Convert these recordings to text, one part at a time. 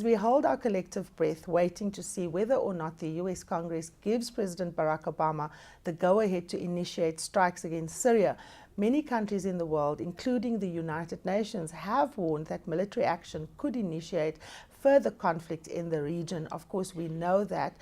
We hold our collective breath, waiting to see whether or not the US Congress gives President Barack Obama the go-ahead to initiate strikes against Syria. Many countries in the world, including the United Nations, have warned that military action could initiate further conflict in the region. Of course, we know that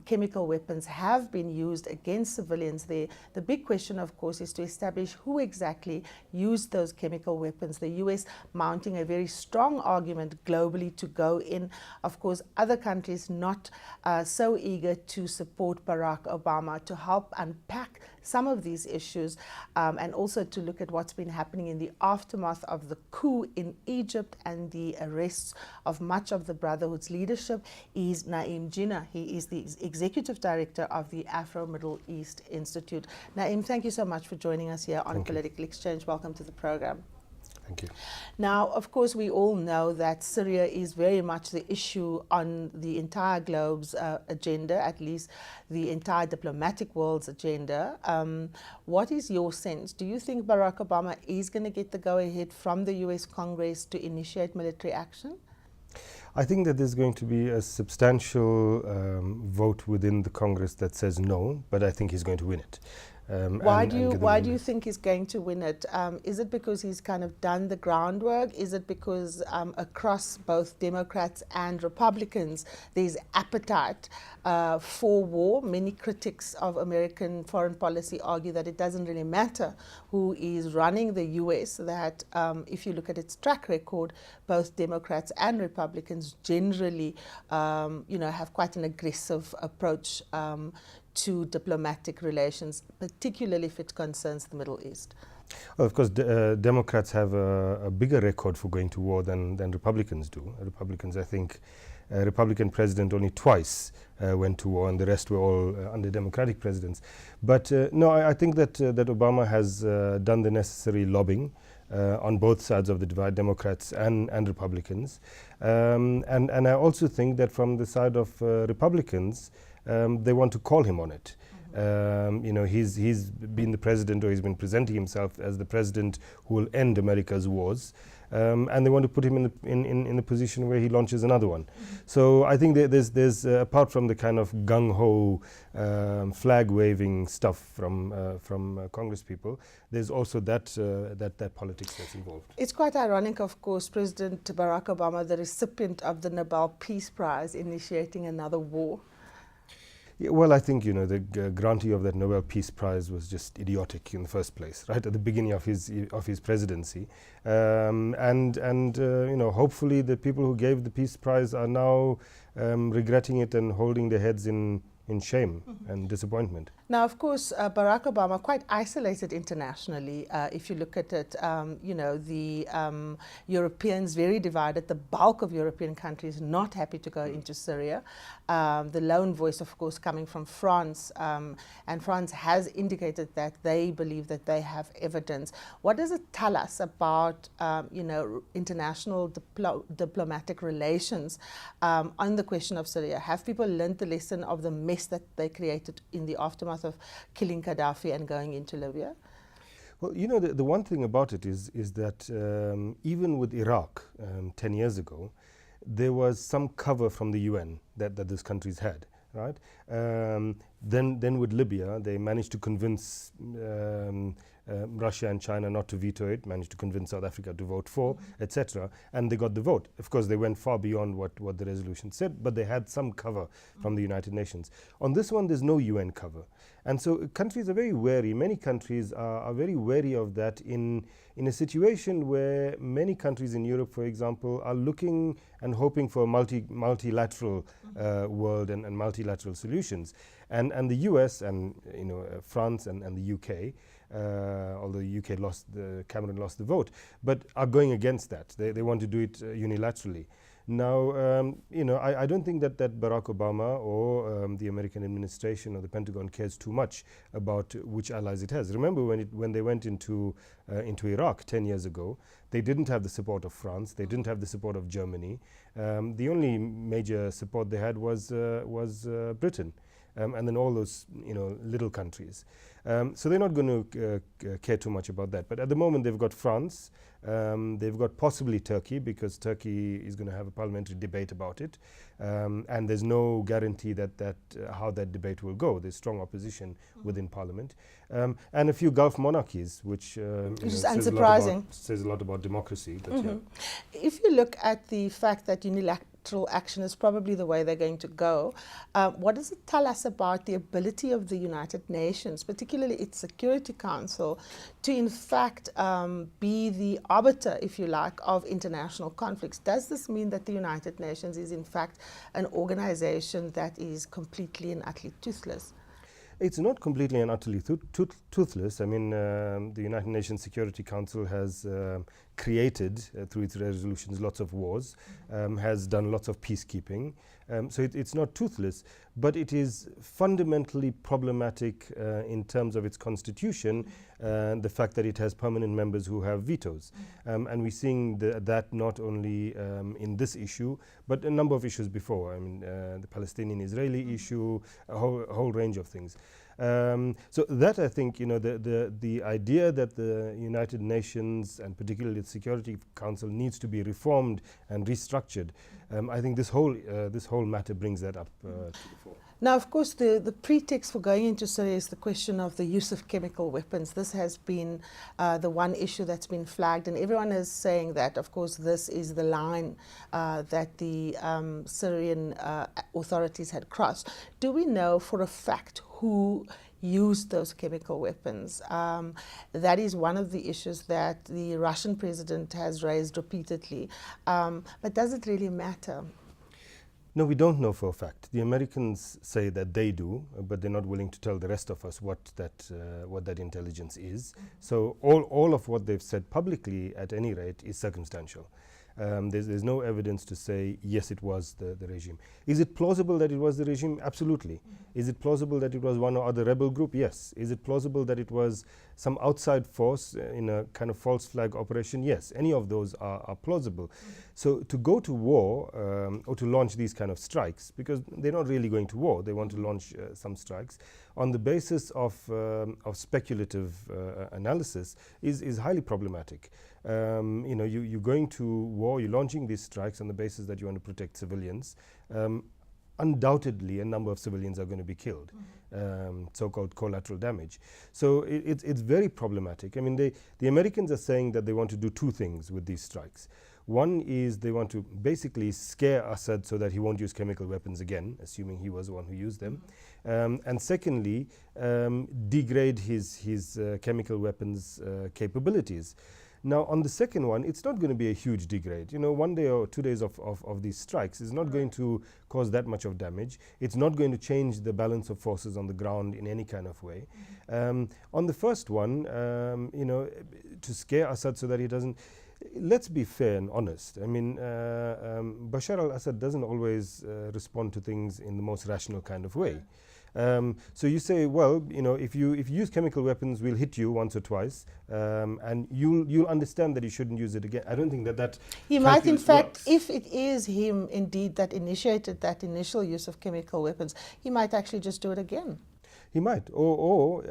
chemical weapons have been used against civilians there. The big question, of course, is to establish who exactly used those chemical weapons. The US mounting a very strong argument globally to go in. Of course, other countries not so eager to support Barack Obama to help unpack some of these issues and also to look at what's been happening in the aftermath of the coup in Egypt and the arrests of much of the Brotherhood's leadership is Na'eem Jeenah. He is the Executive Director of the AFRO-Middle East Institute. Na'eem, thank you so much for joining us here on Political Exchange. Welcome to the program. Thank you. Now, of course, we all know that Syria is very much the issue on the entire globe's agenda, at least the entire diplomatic world's agenda. What is your sense? Do you think Barack Obama is going to get the go-ahead from the US Congress to initiate military action? I think that there's going to be a substantial vote within the Congress that says no, but I think he's going to win it. Why do you think he's going to win it? Is it because he's kind of done the groundwork? Is it because across both Democrats and Republicans there's appetite for war? Many critics of American foreign policy argue that it doesn't really matter who is running the US, that if you look at its track record, both Democrats and Republicans generally have quite an aggressive approach to diplomatic relations, particularly if it concerns the Middle East. Well, of course, Democrats have a bigger record for going to war than Republicans do. Republicans, I think, Republican president only twice went to war, and the rest were all under Democratic presidents. But no, I think that Obama has done the necessary lobbying on both sides of the divide, Democrats and Republicans. And I also think that from the side of Republicans, they want to call him on it. He's been the president, or he's been presenting himself as the president who will end America's wars, and they want to put him in a position where he launches another one. So I think there's apart from the kind of gung-ho flag-waving stuff from Congress people, there's also that politics that's involved. It's quite ironic, of course, President Barack Obama, the recipient of the Nobel Peace Prize, initiating another war. Yeah, well, I think the grantee of that Nobel Peace Prize was just idiotic in the first place, right at the beginning of his presidency, hopefully the people who gave the Peace Prize are now regretting it and holding their heads in shame and disappointment. Now, of course, Barack Obama quite isolated internationally. If you look at it, the Europeans very divided. The bulk of European countries not happy to go into Syria. The lone voice, of course, coming from France, and France has indicated that they believe that they have evidence. What does it tell us about, international diplomatic relations on the question of Syria? Have people learned the lesson of the mess that they created in the aftermath of killing Gaddafi and going into Libya? Well, the one thing about it is that even with Iraq 10 years ago, there was some cover from the UN that those countries had, right? Then with Libya, they managed to convince Russia and China not to veto it, managed to convince South Africa to vote for, etc. And they got the vote. Of course, they went far beyond what the resolution said, but they had some cover from the United Nations. On this one, there's no UN cover. And so countries are very wary. Many countries are very wary of that in a situation where many countries in Europe, for example, are looking and hoping for a multilateral world and multilateral solutions. And the US and France and the UK, although the UK Cameron lost the vote, but are going against that. They want to do it unilaterally. Now, I don't think that Barack Obama or the American administration or the Pentagon cares too much about which allies it has. Remember when they went into Iraq 10 years ago, they didn't have the support of France, they didn't have the support of Germany. The only major support they had was Britain. and then all those little countries. So they're not going to care too much about that. But at the moment, they've got France. They've got possibly Turkey, because Turkey is going to have a parliamentary debate about it, and there's no guarantee that how that debate will go. There's strong opposition within parliament, and a few Gulf monarchies, which is unsurprising. Says a lot about democracy. But yeah. If you look at the fact that unilateral action is probably the way they're going to go, what does it tell us about the ability of the United Nations, particularly its Security Council, to in fact be the arbiter, if you like, of international conflicts? Does this mean that the United Nations is in fact an organization that is completely and utterly toothless? It's not completely and utterly toothless. I mean, the United Nations Security Council has created, through its resolutions, lots of wars, has done lots of peacekeeping. So it's not toothless, but it is fundamentally problematic in terms of its constitution, the fact that it has permanent members who have vetoes. And we're seeing that not only in this issue, but a number of issues before. I mean, the Palestinian-Israeli issue, a whole range of things. So that, I think, the idea that the United Nations, and particularly the Security Council, needs to be reformed and restructured, I think this whole matter brings that up to the fore. Now, of course, the pretext for going into Syria is the question of the use of chemical weapons. This has been the one issue that's been flagged, and everyone is saying that, of course, this is the line that the Syrian authorities had crossed. Do we know for a fact who used those chemical weapons? That is one of the issues that the Russian president has raised repeatedly. But does it really matter? No, we don't know for a fact. The Americans say that they do, but they're not willing to tell the rest of us what that intelligence is. So all of what they've said publicly, at any rate, is circumstantial. There's no evidence to say, yes, it was the regime. Is it plausible that it was the regime? Absolutely. Is it plausible that it was one or other rebel group? Yes. Is it plausible that it was some outside force in a kind of false flag operation? Yes. Any of those are plausible. So to go to war or to launch these kind of strikes, because they're not really going to war, they want to launch some strikes, on the basis of speculative analysis is highly problematic. You're going to war, you're launching these strikes on the basis that you want to protect civilians. Undoubtedly, a number of civilians are going to be killed, so-called collateral damage. So it's very problematic. I mean, the Americans are saying that they want to do two things with these strikes. One is they want to basically scare Assad so that he won't use chemical weapons again, assuming he was the one who used them. And secondly, degrade his chemical weapons capabilities. Now, on the second one, it's not going to be a huge degrade. 1 day or 2 days of these strikes is not going to cause that much of damage. It's not going to change the balance of forces on the ground in any kind of way. On the first one, to scare Assad so that he doesn't... Let's be fair and honest. I mean, Bashar al-Assad doesn't always respond to things in the most rational kind of way. So you say, well, if you use chemical weapons, we'll hit you once or twice, and you'll understand that you shouldn't use it again. I don't think that he might, in fact, if it is him indeed that initiated that initial use of chemical weapons, he might actually just do it again. He might, or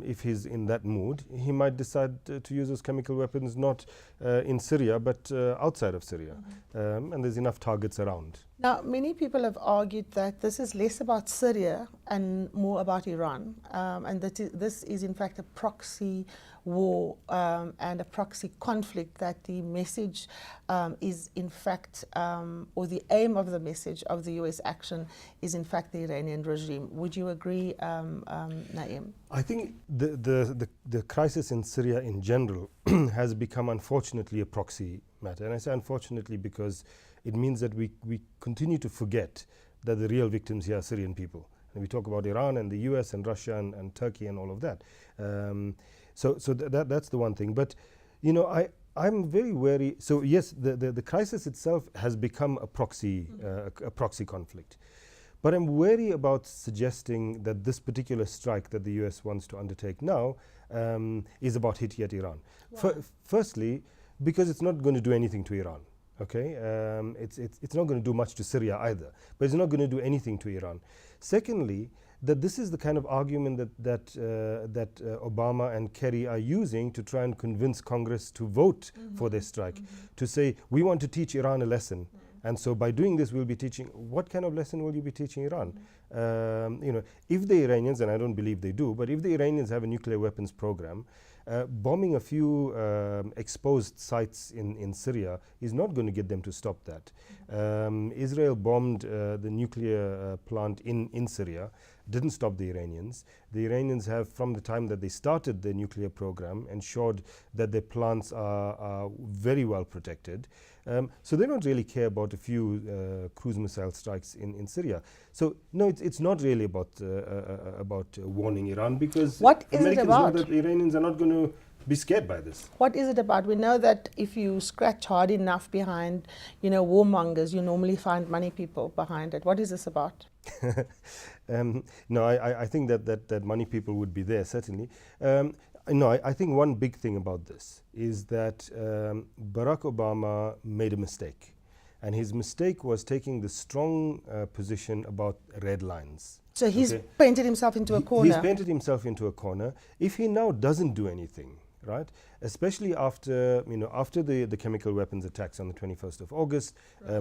if he's in that mood, he might decide to use those chemical weapons not in Syria, but outside of Syria. And there's enough targets around. Now, many people have argued that this is less about Syria and more about Iran, and that this is in fact a proxy war and a proxy conflict, that the message is in fact, or the aim of the message of the US action is in fact the Iranian regime. Would you agree, Na'eem? I think the crisis in Syria in general has become, unfortunately, a proxy matter. And I say unfortunately because it means that we continue to forget that the real victims here are Syrian people. And we talk about Iran and the US and Russia and Turkey and all of that. So that's the one thing. But, I'm very wary. So yes, the crisis itself has become a proxy conflict. But I'm wary about suggesting that this particular strike that the US wants to undertake now is about hitting at Iran. Firstly, because it's not going to do anything to Iran. Okay, it's not going to do much to Syria either, but it's not going to do anything to Iran. Secondly, that this is the kind of argument that Obama and Kerry are using to try and convince Congress to vote for their strike, to say, we want to teach Iran a lesson. And so by doing this, we'll be teaching. What kind of lesson will you be teaching Iran? You know, if the Iranians, and I don't believe they do, but if the Iranians have a nuclear weapons program, bombing a few exposed sites in Syria is not going to get them to stop that. Israel bombed the nuclear plant in Syria, didn't stop the Iranians. The Iranians have, from the time that they started their nuclear program, ensured that their plants are very well protected. So they don't really care about a few cruise missile strikes in Syria. So no, it's not really about warning Iran, because what is Americans it about? know that the Iranians are not going to be scared by this. What is it about? We know that if you scratch hard enough behind, you know, warmongers, you normally find money people behind it. What is this about? No, I think that money people would be there, certainly. No, I think one big thing about this is that Barack Obama made a mistake. And his mistake was taking the strong position about red lines. So he's painted himself into a corner. He's painted himself into a corner. If he now doesn't do anything, right, especially after, you know, after the chemical weapons attacks on the 21st of August,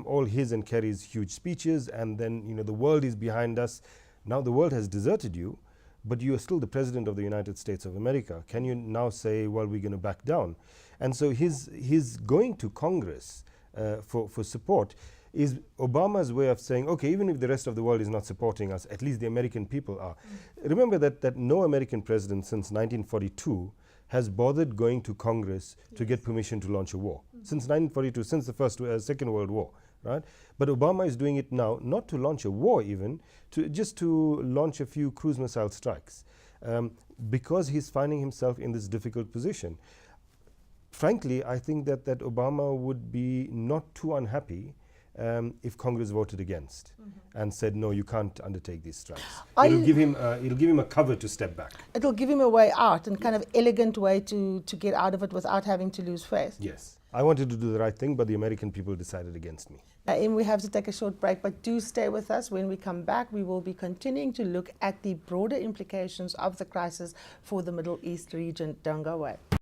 all his and Kerry's huge speeches, and then, you know, the world is behind us. Now the world has deserted you, but you are still the president of the United States of America. Can you now say, well, we're going to back down? And so his going to Congress for support is Obama's way of saying, okay, even if the rest of the world is not supporting us, at least the American people are. Remember that no American president since 1942 has bothered going to Congress to get permission to launch a war. Since 1942, since the Second World War, right? But Obama is doing it now, not to launch a war even, just to launch a few cruise missile strikes, because he's finding himself in this difficult position. Frankly, I think that Obama would be not too unhappy if Congress voted against and said, no, you can't undertake these strikes. It'll give him a cover to step back. It'll give him a way out, and kind of elegant way to get out of it without having to lose face. Yes. I wanted to do the right thing, but the American people decided against me. Na'eem, we have to take a short break, but do stay with us. When we come back, we will be continuing to look at the broader implications of the crisis for the Middle East region. Don't go away.